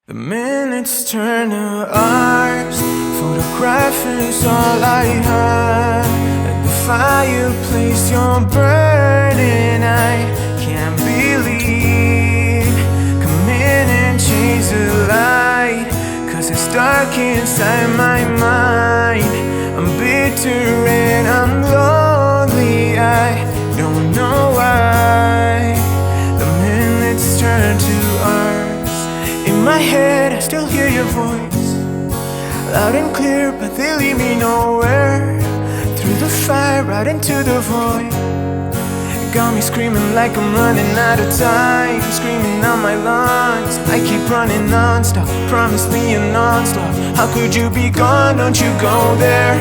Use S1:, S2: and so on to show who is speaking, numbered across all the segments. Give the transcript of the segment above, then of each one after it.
S1: The minutes turn to hours. Photographing's all I have. At the fireplace you're burning, I can't believe. Come in and change the light, 'cause it's dark inside my mind. I'm bitter and I'm lonely, I don't know why. The minutes turn to hours. In my head I still hear your voice, loud and clear, but they lead me nowhere. Through the fire, right into the void. Got me screaming like I'm running out of time, screaming out my lungs. I keep running non-stop, promise me an onslaught. How could you be gone, don't you go there.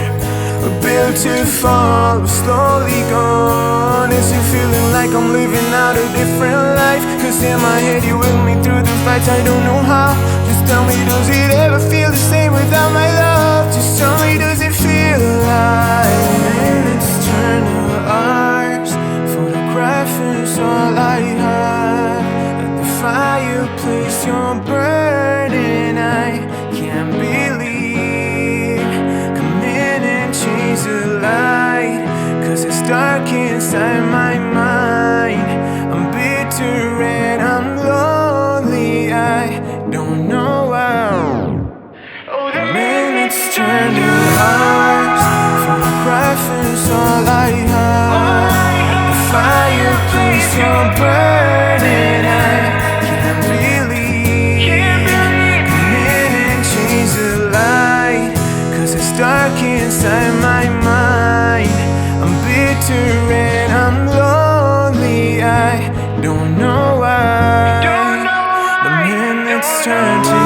S1: We're built to fall, we're slowly gone. Is it feeling like I'm living out a different life? 'Cause in my head you're with me through the fights, I don't know how. Just tell me, does it ever feel the same without my love? Just tell me, does it feel like minutes turn to hours? Photographing's all I have. At the fireplace you're burning, I can't believe. Come in and change the light, 'cause it's dark inside my mind. I'm bitter and I'm lonely, I don't know why. The minutes turn to hours. Photographing's all I have. At the fireplace you're burning, I can't believe. Come in and change the light, 'cause it's dark inside my mind. I'm bitter and I'm lonely, I don't know why. The minutes turn to